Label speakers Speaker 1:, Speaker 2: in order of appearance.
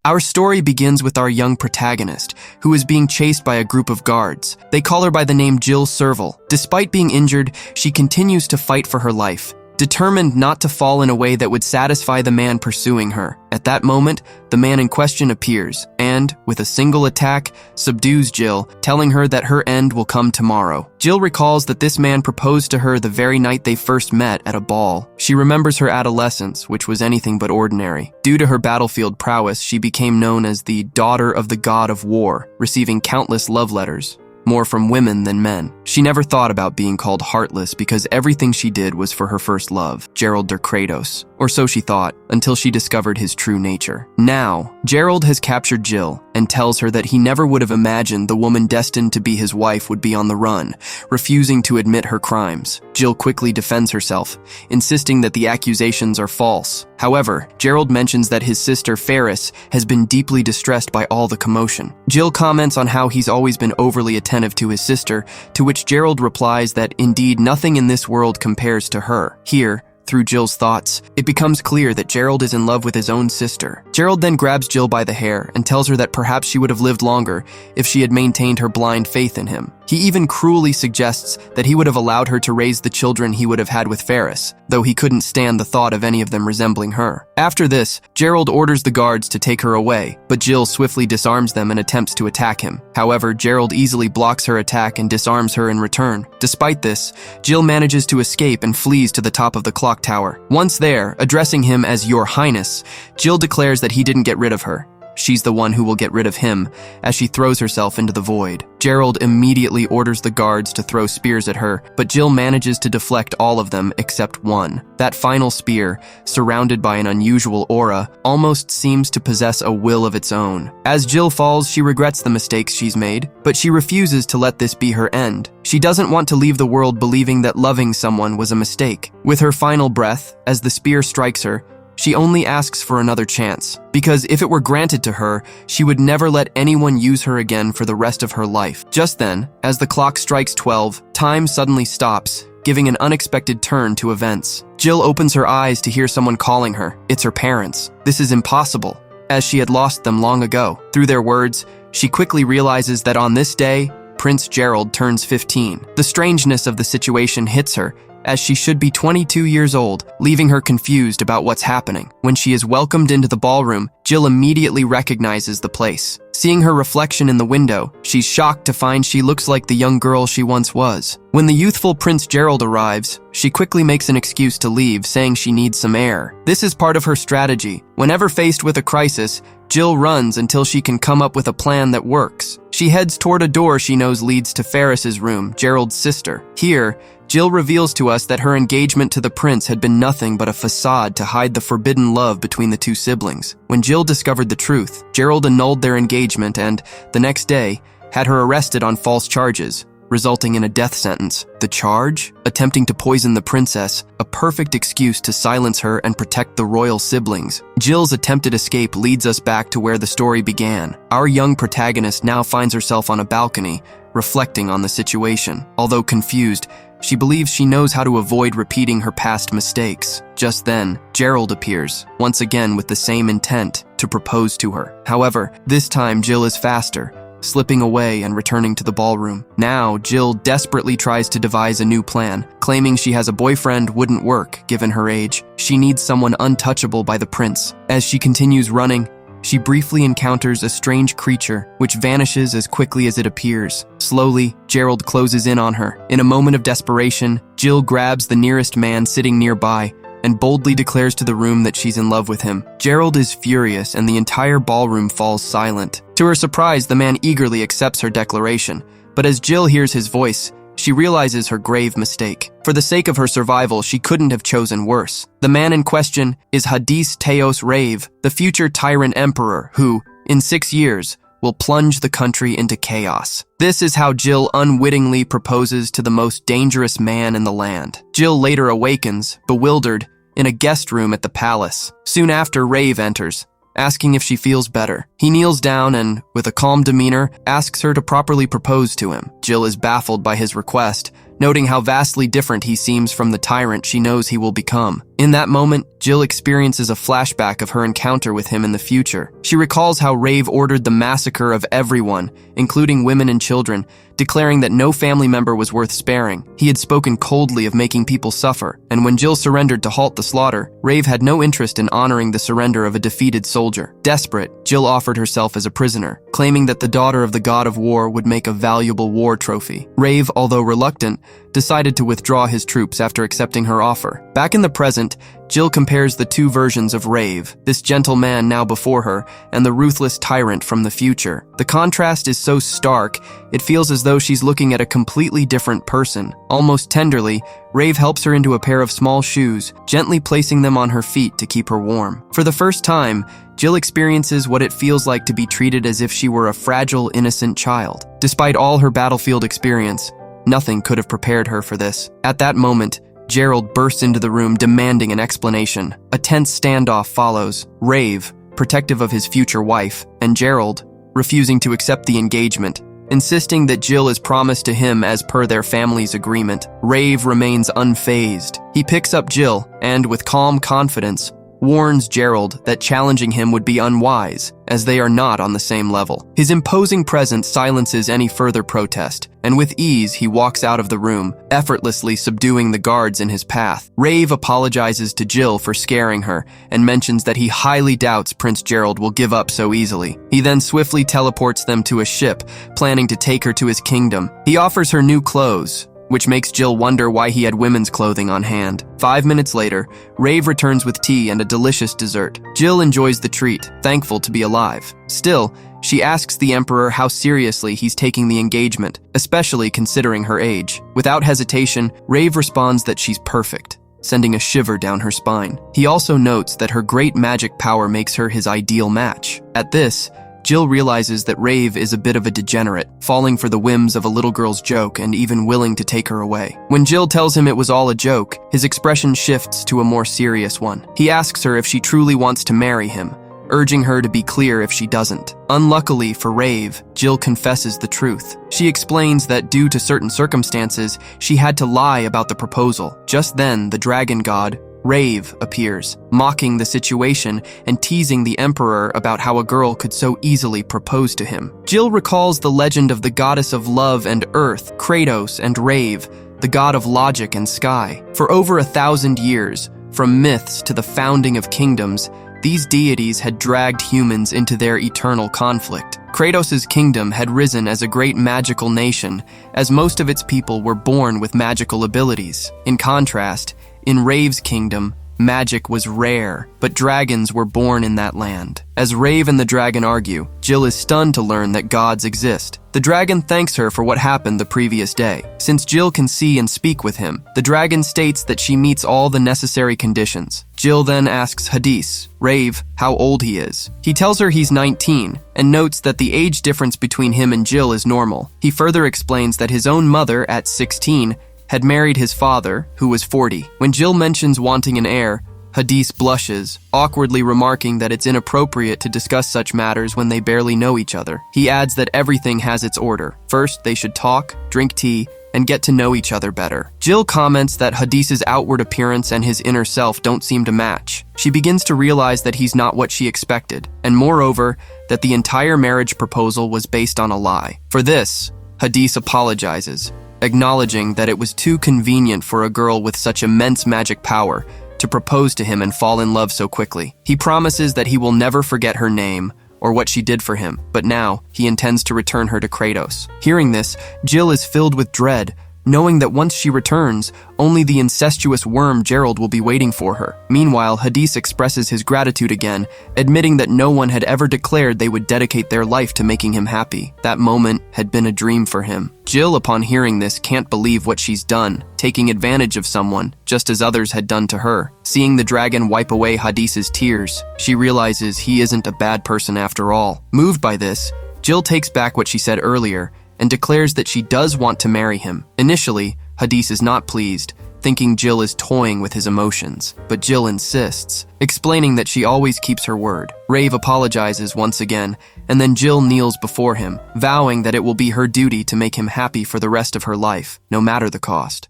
Speaker 1: Our story begins with our young protagonist, who is being chased by a group of guards. They call her by the name Jill Serval. Despite being injured, she continues to fight for her life, determined not to fall in a way that would satisfy the man pursuing her. At that moment, the man in question appears and, with a single attack, subdues Jill, telling her that her end will come tomorrow. Jill recalls that this man proposed to her the very night they first met at a ball. She remembers her adolescence, which was anything but ordinary. Due to her battlefield prowess, she became known as the daughter of the god of war, receiving countless love letters, more from women than men. She never thought about being called heartless because everything she did was for her first love, Gerald der Kratos. Or so she thought, until she discovered his true nature. Now, Gerald has captured Jill and tells her that he never would have imagined the woman destined to be his wife would be on the run, refusing to admit her crimes. Jill quickly defends herself, insisting that the accusations are false. However, Gerald mentions that his sister Ferris has been deeply distressed by all the commotion. Jill comments on how he's always been overly attentive to his sister, to which Gerald replies that indeed nothing in this world compares to her. Here, through Jill's thoughts, it becomes clear that Gerald is in love with his own sister. Gerald then grabs Jill by the hair and tells her that perhaps she would have lived longer if she had maintained her blind faith in him. He even cruelly suggests that he would have allowed her to raise the children he would have had with Ferris, though he couldn't stand the thought of any of them resembling her. After this, Gerald orders the guards to take her away, but Jill swiftly disarms them and attempts to attack him. However, Gerald easily blocks her attack and disarms her in return. Despite this, Jill manages to escape and flees to the top of the clock tower. Once there, addressing him as Your Highness, Jill declares that he didn't get rid of her. She's the one who will get rid of him, as she throws herself into the void. Gerald immediately orders the guards to throw spears at her, but Jill manages to deflect all of them except one. That final spear, surrounded by an unusual aura, almost seems to possess a will of its own. As Jill falls, she regrets the mistakes she's made, but she refuses to let this be her end. She doesn't want to leave the world believing that loving someone was a mistake. With her final breath, as the spear strikes her, she only asks for another chance, because if it were granted to her, she would never let anyone use her again for the rest of her life. Just then, as the clock strikes 12, time suddenly stops, giving an unexpected turn to events. Jill opens her eyes to hear someone calling her. It's her parents. This is impossible, as she had lost them long ago. Through their words, she quickly realizes that on this day, Prince Gerald turns 15. The strangeness of the situation hits her, as she should be 22 years old, leaving her confused about what's happening. When she is welcomed into the ballroom, Jill immediately recognizes the place. Seeing her reflection in the window, she's shocked to find she looks like the young girl she once was. When the youthful Prince Gerald arrives, she quickly makes an excuse to leave, saying she needs some air. This is part of her strategy. Whenever faced with a crisis, Jill runs until she can come up with a plan that works. She heads toward a door she knows leads to Ferris's room, Gerald's sister. Here, Jill reveals to us that her engagement to the prince had been nothing but a facade to hide the forbidden love between the two siblings. When Jill discovered the truth, Gerald annulled their engagement and, the next day, had her arrested on false charges, resulting in a death sentence. The charge? Attempting to poison the princess, a perfect excuse to silence her and protect the royal siblings. Jill's attempted escape leads us back to where the story began. Our young protagonist now finds herself on a balcony, reflecting on the situation. Although confused, she believes she knows how to avoid repeating her past mistakes. Just then, Gerald appears, once again with the same intent, to propose to her. However, this time Jill is faster, slipping away and returning to the ballroom. Now, Jill desperately tries to devise a new plan, claiming she has a boyfriend wouldn't work given her age. She needs someone untouchable by the prince. As she continues running, she briefly encounters a strange creature, which vanishes as quickly as it appears. Slowly, Gerald closes in on her. In a moment of desperation, Jill grabs the nearest man sitting nearby and boldly declares to the room that she's in love with him. Gerald is furious and the entire ballroom falls silent. To her surprise, the man eagerly accepts her declaration, but as Jill hears his voice, she realizes her grave mistake. For the sake of her survival, she couldn't have chosen worse. The man in question is Hadis Teos Rave, the future tyrant emperor who, in 6 years, will plunge the country into chaos. This is how Jill unwittingly proposes to the most dangerous man in the land. Jill later awakens, bewildered, in a guest room at the palace. Soon after, Rave enters, asking if she feels better. He kneels down and, with a calm demeanor, asks her to properly propose to him. Jill is baffled by his request, noting how vastly different he seems from the tyrant she knows he will become. In that moment, Jill experiences a flashback of her encounter with him in the future. She recalls how Rave ordered the massacre of everyone, including women and children, declaring that no family member was worth sparing. He had spoken coldly of making people suffer, and when Jill surrendered to halt the slaughter, Rave had no interest in honoring the surrender of a defeated soldier. Desperate, Jill offered herself as a prisoner, claiming that the daughter of the god of war would make a valuable war trophy. Rave, although reluctant, decided to withdraw his troops after accepting her offer. Back in the present, Jill compares the two versions of Rave, this gentle man now before her, and the ruthless tyrant from the future. The contrast is so stark, it feels as though she's looking at a completely different person. Almost tenderly, Rave helps her into a pair of small shoes, gently placing them on her feet to keep her warm. For the first time, Jill experiences what it feels like to be treated as if she were a fragile, innocent child. Despite all her battlefield experience, nothing could have prepared her for this. At that moment, Gerald bursts into the room demanding an explanation. A tense standoff follows, Rave, protective of his future wife, and Gerald, refusing to accept the engagement, insisting that Jill is promised to him as per their family's agreement. Rave remains unfazed. He picks up Jill and, with calm confidence, warns Gerald that challenging him would be unwise, as they are not on the same level. His imposing presence silences any further protest, and with ease he walks out of the room, effortlessly subduing the guards in his path. Rave apologizes to Jill for scaring her, and mentions that he highly doubts Prince Gerald will give up so easily. He then swiftly teleports them to a ship, planning to take her to his kingdom. He offers her new clothes, which makes Jill wonder why he had women's clothing on hand. 5 minutes later, Rave returns with tea and a delicious dessert. Jill enjoys the treat, thankful to be alive. Still, she asks the Emperor how seriously he's taking the engagement, especially considering her age. Without hesitation, Rave responds that she's perfect, sending a shiver down her spine. He also notes that her great magic power makes her his ideal match. At this, Jill realizes that Rave is a bit of a degenerate, falling for the whims of a little girl's joke and even willing to take her away. When Jill tells him it was all a joke, his expression shifts to a more serious one. He asks her if she truly wants to marry him, urging her to be clear if she doesn't. Unluckily for Rave, Jill confesses the truth. She explains that due to certain circumstances, she had to lie about the proposal. Just then, the dragon god, Rave, appears, mocking the situation and teasing the Emperor about how a girl could so easily propose to him. Jill recalls the legend of the goddess of love and earth, Kratos, and Rave, the god of logic and sky. For over 1,000 years, from myths to the founding of kingdoms, these deities had dragged humans into their eternal conflict. Kratos' kingdom had risen as a great magical nation, as most of its people were born with magical abilities. In contrast, in Rave's kingdom, magic was rare, but dragons were born in that land. As Rave and the dragon argue, Jill is stunned to learn that gods exist. The dragon thanks her for what happened the previous day. Since Jill can see and speak with him, the dragon states that she meets all the necessary conditions. Jill then asks Hadis, Rave, how old he is. He tells her he's 19, and notes that the age difference between him and Jill is normal. He further explains that his own mother, at 16, had married his father, who was 40. When Jill mentions wanting an heir, Hadis blushes, awkwardly remarking that it's inappropriate to discuss such matters when they barely know each other. He adds that everything has its order. First, they should talk, drink tea, and get to know each other better. Jill comments that Hadis's outward appearance and his inner self don't seem to match. She begins to realize that he's not what she expected, and moreover, that the entire marriage proposal was based on a lie. For this, Hadis apologizes, acknowledging that it was too convenient for a girl with such immense magic power to propose to him and fall in love so quickly. He promises that he will never forget her name or what she did for him, but now he intends to return her to Kratos. Hearing this, Jill is filled with dread, knowing that once she returns, only the incestuous worm Gerald will be waiting for her. Meanwhile, Hadis expresses his gratitude again, admitting that no one had ever declared they would dedicate their life to making him happy. That moment had been a dream for him. Jill, upon hearing this, can't believe what she's done, taking advantage of someone, just as others had done to her. Seeing the dragon wipe away Hadis's tears, she realizes he isn't a bad person after all. Moved by this, Jill takes back what she said earlier, and declares that she does want to marry him. Initially, Hadis is not pleased, thinking Jill is toying with his emotions. But Jill insists, explaining that she always keeps her word. Rave apologizes once again, and then Jill kneels before him, vowing that it will be her duty to make him happy for the rest of her life, no matter the cost.